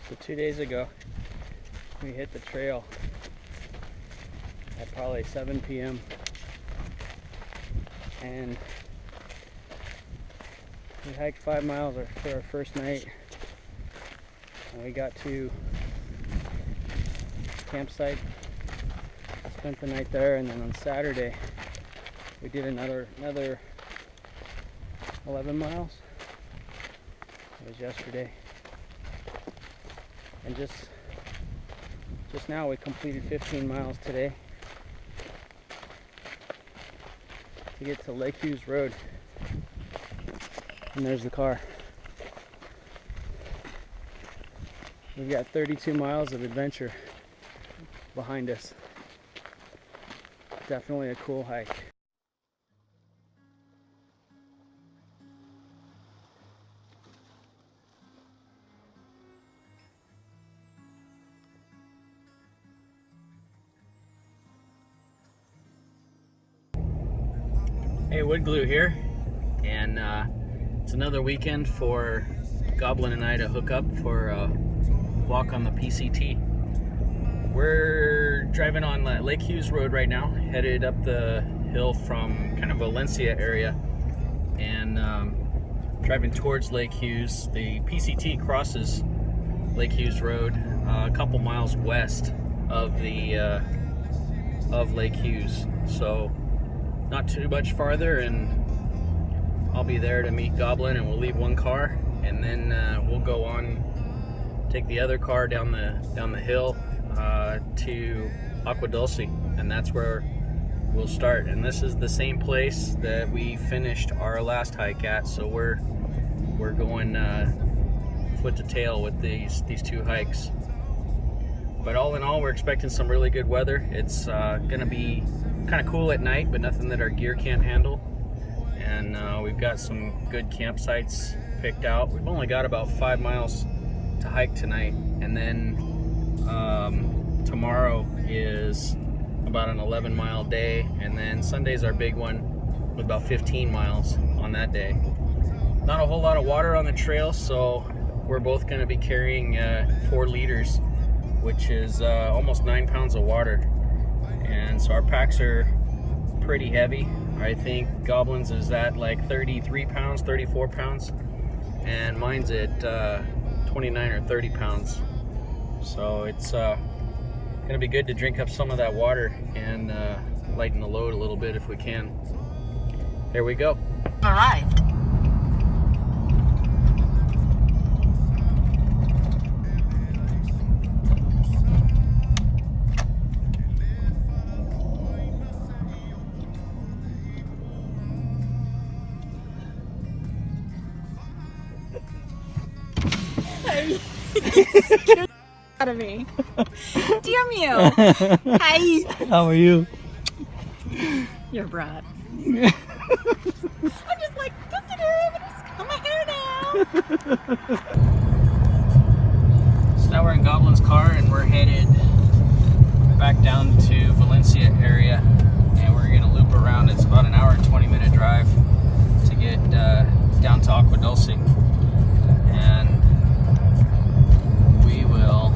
So 2 days ago, we hit the trail at probably 7 p.m. and we hiked 5 miles for our first night, and we got to campsite, spent the night there, and then on Saturday we did another 11 miles. It was yesterday, and just now we completed 15 miles today to get to Lake Hughes Road, and there's the car. We've got 32 miles of adventure behind us. Definitely a cool hike. Hey, Woodglue here, and it's another weekend for Goblin and I to hook up for a walk on the PCT. We're driving on Lake Hughes Road right now, headed up the hill from kind of Valencia area, and driving towards Lake Hughes. The PCT crosses Lake Hughes Road a couple miles west of the Lake Hughes, so not too much farther, and I'll be there to meet Goblin, and we'll leave one car, and then we'll go on, take the other car down the hill to Aqua Dulce, and that's where we'll start. And this is the same place that we finished our last hike at, so we're going foot to tail with these two hikes. But all in all, we're expecting some really good weather. It's gonna be kind of cool at night, but nothing that our gear can't handle. And we've got some good campsites picked out. We've only got about 5 miles to hike tonight, and then tomorrow is about an 11-mile day, and then Sunday's our big one with about 15 miles on that day. Not a whole lot of water on the trail, so we're both going to be carrying 4 liters, which is almost 9 pounds of water. And so our packs are pretty heavy. I think Goblin's is at like 33 pounds, 34 pounds, and mine's at 29 or 30 pounds. So it's gonna be good to drink up some of that water and lighten the load a little bit if we can. There we go. Arrived. Out of me. Damn you. Hi. How are you? You're a brat. I'm just like, I'm just cut my hair now. So now we're in Goblin's car, and we're headed back down to Valencia area, and we're gonna loop around. It's about an hour and 20-minute drive to get down to Aqua Dulce, and we will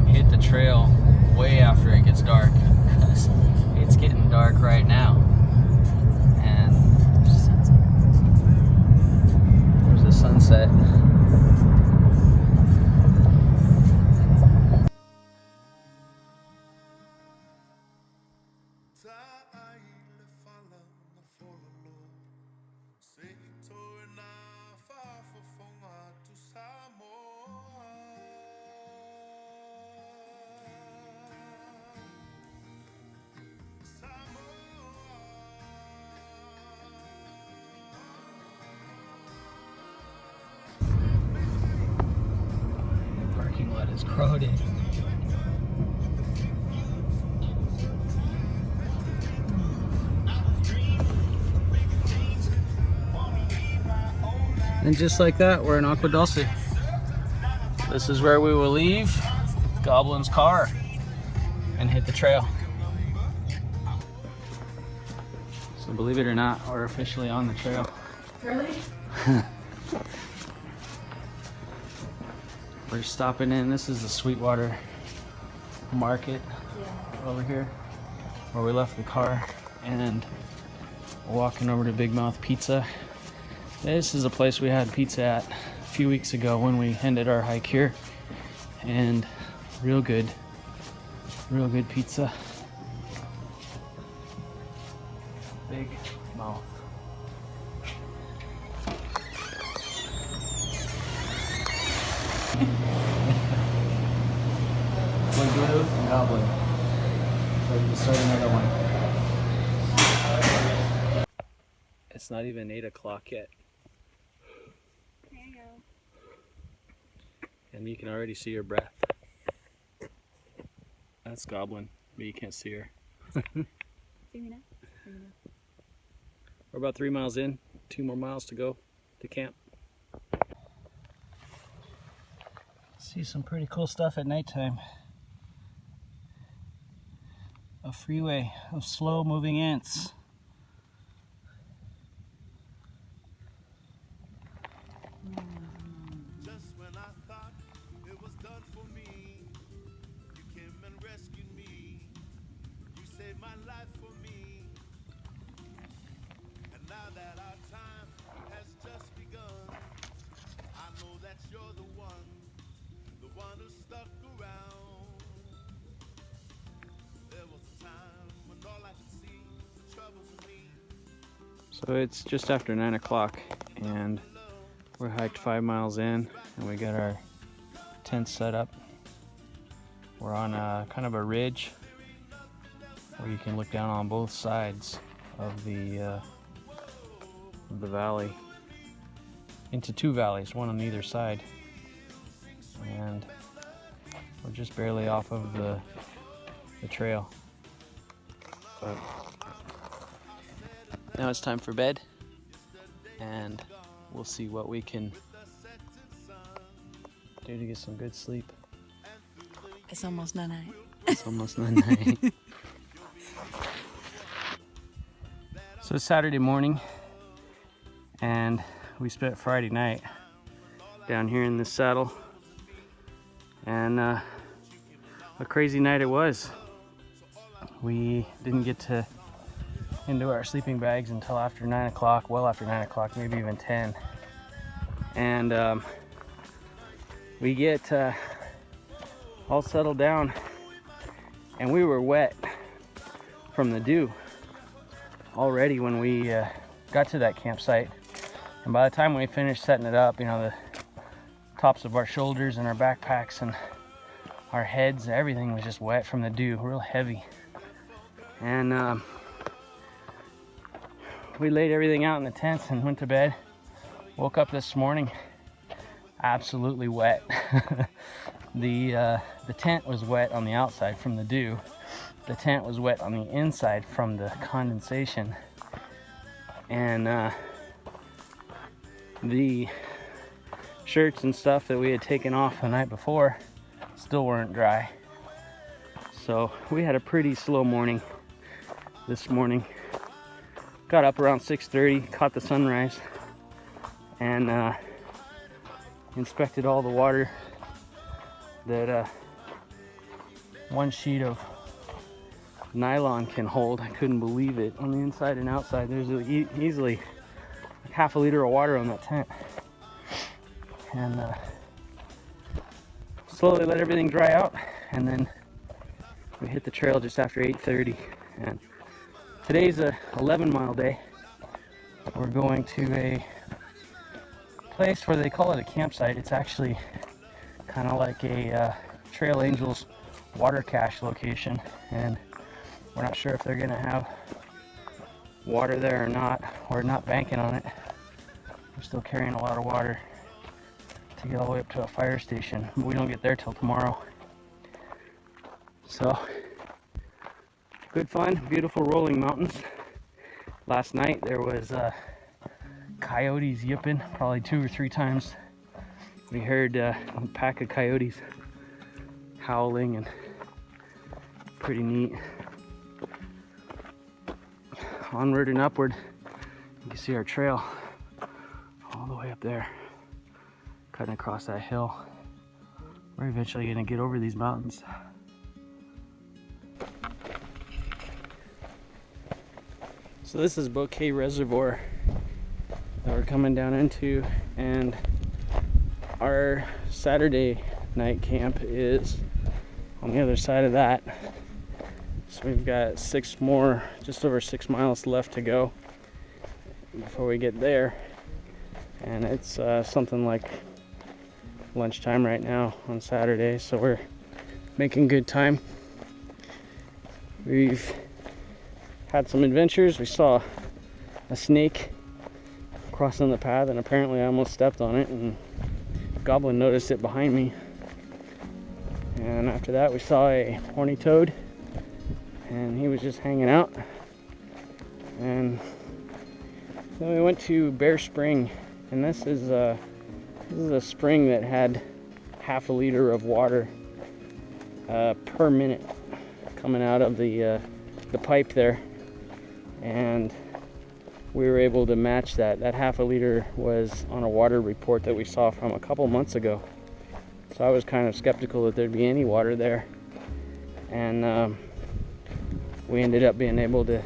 hit the trail way after it gets dark, because it's getting dark right now. And there's the sunset. Parking lot is crowded. And just like that, we're in Aqua Dulce. This is where we will leave Goblin's car and hit the trail. So believe it or not, we're officially on the trail. Really? We're stopping in. This is the Sweetwater Market over here where we left the car, and we're walking over to Big Mouth Pizza. This is a place we had pizza at a few weeks ago when we ended our hike here, and real good pizza. Big Mouth. Woodglue and Goblin. So we'll start another one. It's not even 8 o'clock yet. There you go. And you can already see her breath. That's Goblin, but you can't see her. See me now? See me now. We're about 3 miles in, 2 more miles to go to camp. See some pretty cool stuff at nighttime. A freeway of slow moving ants. Just when I thought it was done for me, you came and rescued me. You saved my life for me. And now that our time has just begun, I know that you're the one who stuck around. There was a time when all I could see was the troubles of me. So it's just after 9 o'clock and we're hiked 5 miles in and we got our tent set up. We're on a kind of a ridge where you can look down on both sides of the valley into 2 valleys, one on either side. And we're just barely off of the trail. But now it's time for bed, and we'll see what we can do to get some good sleep. It's almost night. It's almost night. So it's Saturday morning, and we spent Friday night down here in this saddle, and a crazy night it was. We didn't get into our sleeping bags until after 9 o'clock, well after 9 o'clock, maybe even 10. And we get all settled down, and we were wet from the dew already when we got to that campsite. And by the time we finished setting it up, you know, the tops of our shoulders and our backpacks and our heads, everything was just wet from the dew, real heavy. And we laid everything out in the tents and went to bed. Woke up this morning absolutely wet. The tent was wet on the outside from the dew. The tent was wet on the inside from the condensation. And the shirts and stuff that we had taken off the night before still weren't dry. So we had a pretty slow morning this morning. Got up around 6:30, caught the sunrise, and inspected all the water that one sheet of nylon can hold. I couldn't believe it. On the inside and outside, there's easily like half a liter of water on that tent. And slowly let everything dry out, and then we hit the trail just after 8:30. And today's a 11-mile day. We're going to a place where they call it a campsite. It's actually kind of like a Trail Angels water cache location, and we're not sure if they're gonna have water there or not. We're not banking on it. We're still carrying a lot of water to get all the way up to a fire station. We don't get there till tomorrow. So good fun, beautiful rolling mountains. Last night there was coyotes yipping probably 2 or 3 times. We heard a pack of coyotes howling, and pretty neat. Onward and upward. You can see our trail all the way up there, cutting across that hill. We're eventually gonna get over these mountains. So this is Bouquet Reservoir that we're coming down into, and our Saturday night camp is on the other side of that. So we've got just over 6 miles left to go before we get there. And it's something like lunchtime right now on Saturday, so we're making good time. We've had some adventures. We saw a snake crossing the path, and apparently I almost stepped on it, and Goblin noticed it behind me. And after that we saw a horny toad, and he was just hanging out. And then we went to Bear Spring, and this is a spring that had half a liter of water per minute coming out of the pipe there, and we were able to match that. That half a liter was on a water report that we saw from a couple months ago. So I was kind of skeptical that there'd be any water there, and we ended up being able to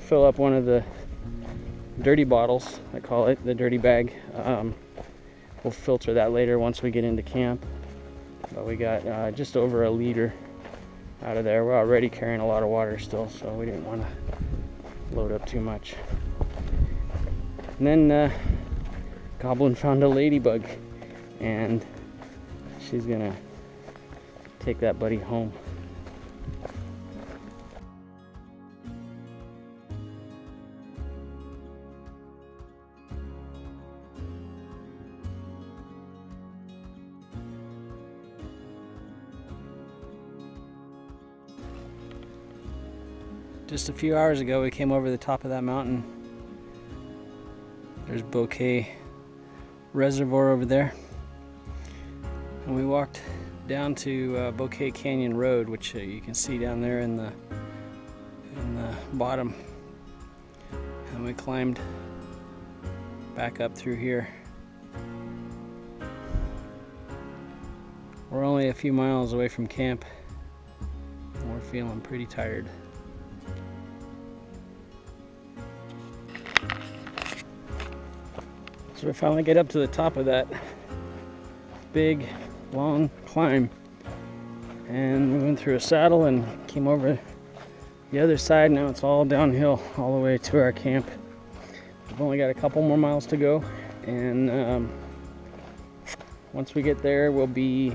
fill up one of the dirty bottles, I call it, the dirty bag. We'll filter that later once we get into camp, but we got just over a liter out of there. We're already carrying a lot of water still, so we didn't want to load up too much. And then Goblin found a ladybug, and she's gonna take that buddy home. Just a few hours ago we came over the top of that mountain. There's Bouquet Reservoir over there. And we walked down to Bouquet Canyon Road, which you can see down there in the bottom. And we climbed back up through here. We're only a few miles away from camp, and we're feeling pretty tired. So we finally get up to the top of that big, long climb, and we went through a saddle and came over the other side. Now it's all downhill all the way to our camp. We've only got a couple more miles to go, and once we get there, we'll be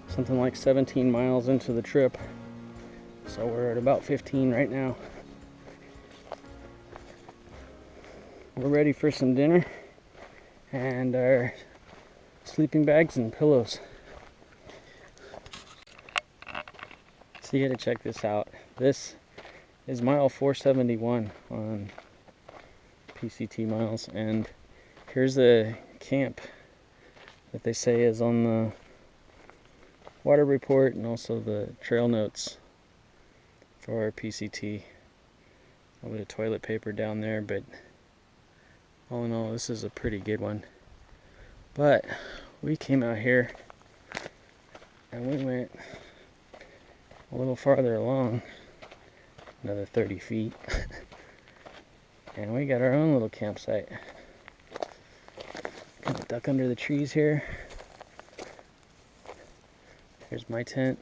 something like 17 miles into the trip. So we're at about 15 right now. We're ready for some dinner and our sleeping bags and pillows. So you gotta check this out. This is mile 471 on PCT miles, and here's the camp that they say is on the water report and also the trail notes for our PCT. A little bit of toilet paper down there, but all in all, this is a pretty good one. But we came out here and we went a little farther along, another 30 feet, and we got our own little campsite. Gonna duck under the trees here. Here's my tent,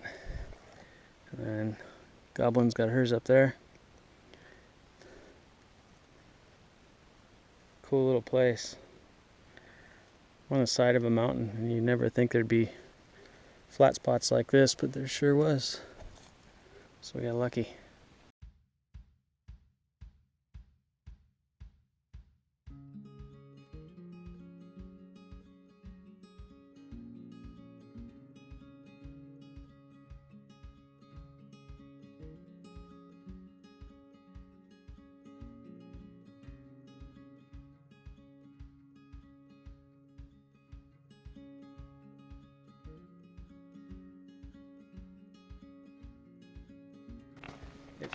and then Goblin's got hers up there. Cool little place. On the side of a mountain, and you'd never think there'd be flat spots like this, but there sure was. So we got lucky.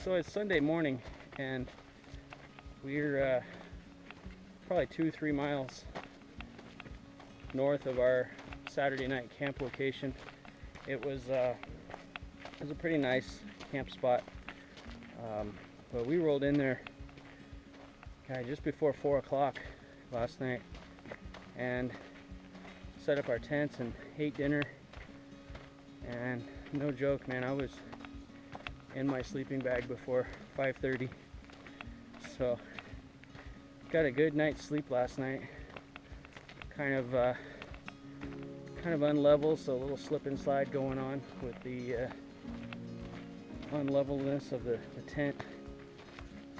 So it's Sunday morning, and we're probably 2-3 miles north of our Saturday night camp location. It was a pretty nice camp spot, but we rolled in there just before 4 o'clock last night and set up our tents and ate dinner. And no joke, man, I was in my sleeping bag before 5:30, so got a good night's sleep last night. Kind of unlevel, so a little slip and slide going on with the unlevelness of the tent.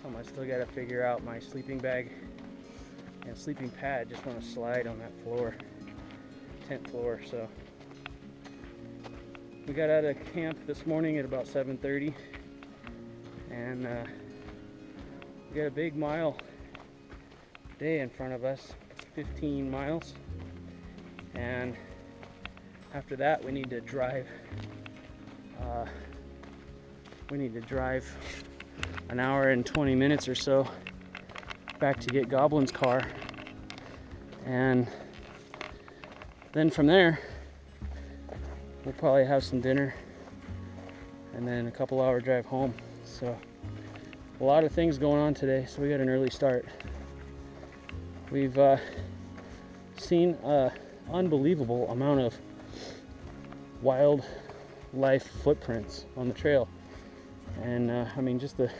I still got to figure out my sleeping bag and sleeping pad. Just want to slide on that floor, tent floor. So we got out of camp this morning at about 7:30, and we got a big mile day in front of us, 15 miles, and after that we need to drive an hour and 20 minutes or so back to get Goblin's car, and then from there we'll probably have some dinner and then a couple hour drive home. So a lot of things going on today, so we got an early start. We've seen an unbelievable amount of wildlife footprints on the trail, and I mean, just the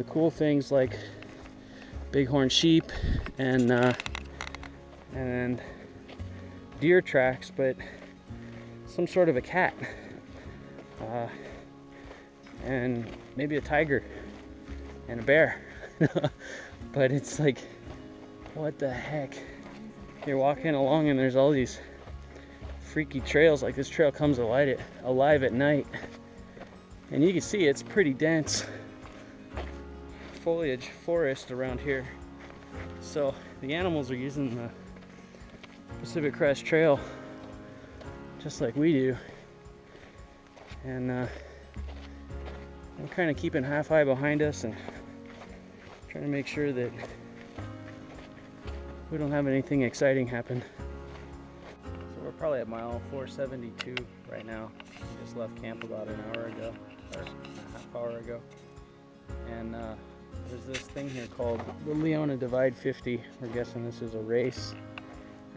cool things like bighorn sheep and deer tracks, but some sort of a cat, and maybe a tiger and a bear. But it's like, what the heck? You're walking along and there's all these freaky trails. Like, this trail comes alive at night, and you can see it's pretty dense foliage forest around here. So the animals are using the Pacific Crest Trail just like we do, and I'm kind of keeping half eye behind us and trying to make sure that we don't have anything exciting happen. So we're probably at mile 472 right now. We just left camp about an hour ago, or a half hour ago, and there's this thing here called the Leona Divide 50. We're guessing this is a race.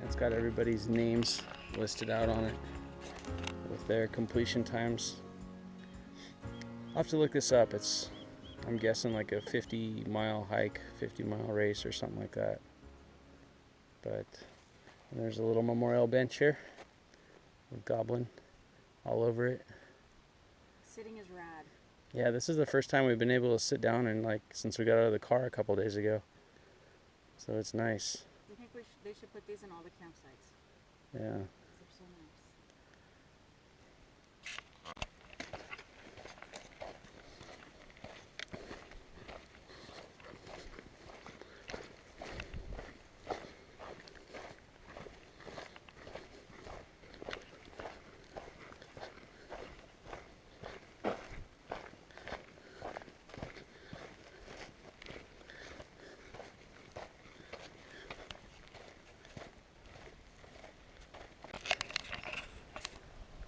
It's got everybody's names listed out on it with their completion times. I'll have to look this up. It's, I'm guessing, like a 50-mile hike, 50-mile race or something like that. But there's a little memorial bench here with Goblin all over it. Sitting is rad. Yeah, this is the first time we've been able to sit down and, like, since we got out of the car a couple days ago. So it's nice. I think they should put these in all the campsites. Yeah. They're so nice.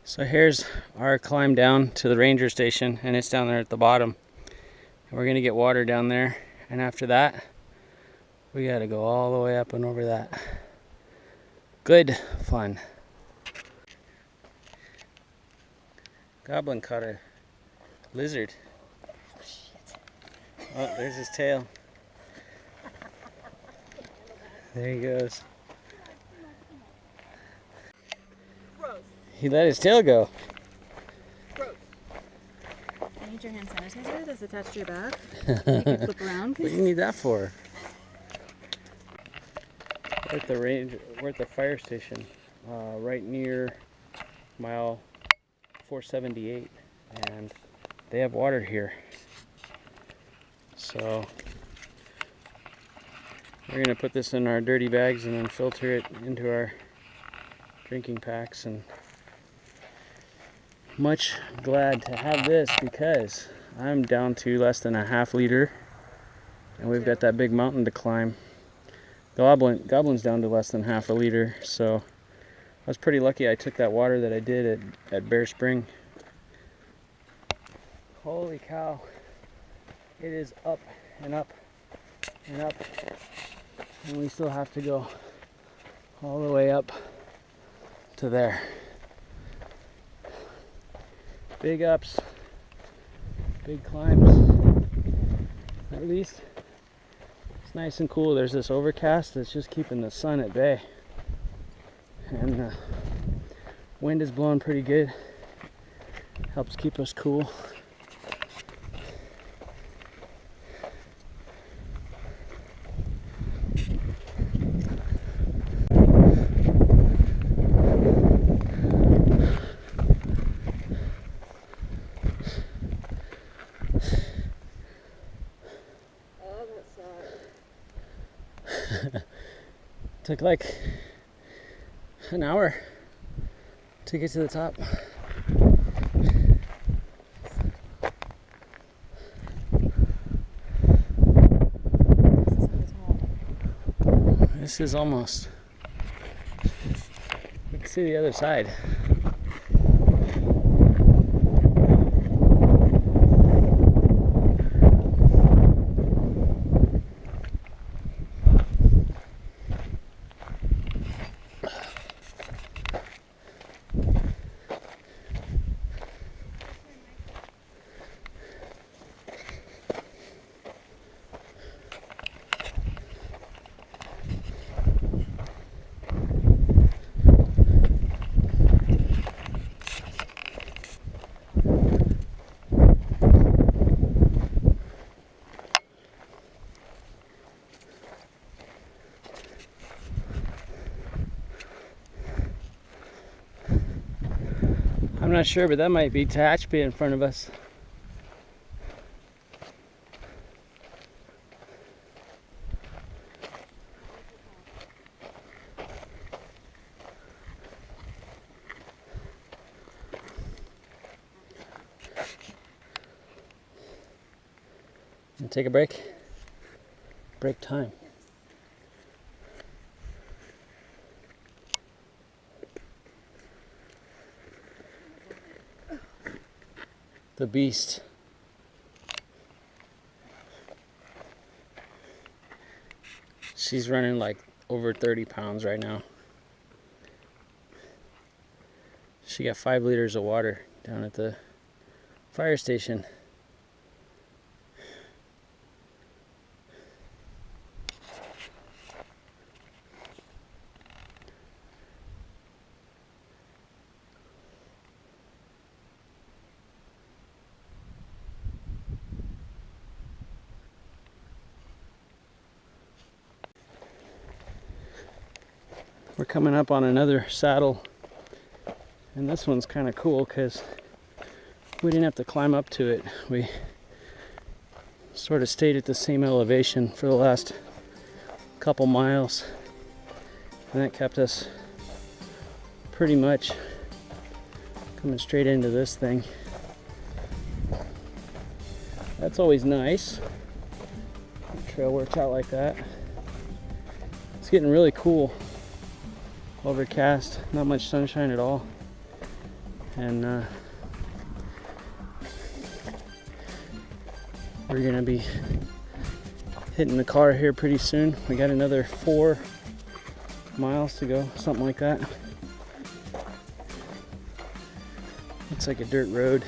So here's our climb down to the ranger station, and it's down there at the bottom. And we're gonna get water down there, and after that, we gotta go all the way up and over that. Good fun. Goblin caught a lizard. Oh, there's his tail. There he goes. He let his tail go. I need your hand sanitizer that's attached to your back. You can flip around. What do you need that for? We're at the range. We're at the fire station, right near mile 478, and they have water here. So we're gonna put this in our dirty bags and then filter it into our drinking packs. And much glad to have this because I'm down to less than a half liter, and we've got that big mountain to climb. Goblin's down to less than half a liter, so I was pretty lucky I took that water that I did at Bear Spring. Holy cow. It is up and up and up. And we still have to go all the way up to there. Big ups, big climbs. At least it's nice and cool. There's this overcast that's just keeping the sun at bay. And the wind is blowing pretty good. Helps keep us cool. Took like an hour to get to the top. This is almost, you can see the other side. I'm not sure, but that might be Tehachapi in front of us. And take a break. Break time. The beast. She's running like over 30 pounds right now. She got 5 liters of water down at the fire station. We're coming up on another saddle, and this one's kind of cool because we didn't have to climb up to it. We sort of stayed at the same elevation for the last couple miles, and that kept us pretty much coming straight into this thing. That's always nice. The trail works out like that. It's getting really cool. Overcast, not much sunshine at all, and we're gonna be hitting the car here pretty soon. We got another 4 miles to go, something like that. Looks like a dirt road.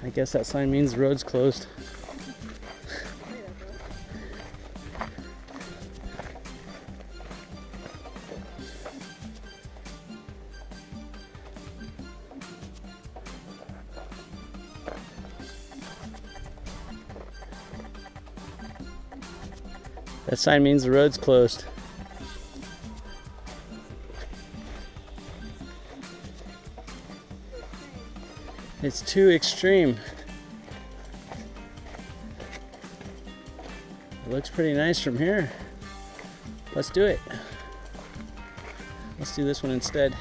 I guess that sign means the road's closed. That sign means the road's closed. It's too extreme. It looks pretty nice from here. Let's do it. Let's do this one instead.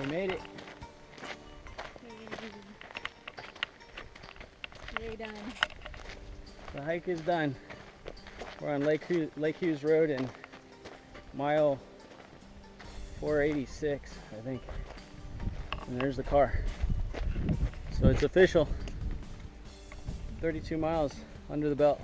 We made it. Yay, done. The hike is done. We're on Lake Hughes Road and mile 486, I think. And there's the car. So it's official. 32 miles under the belt.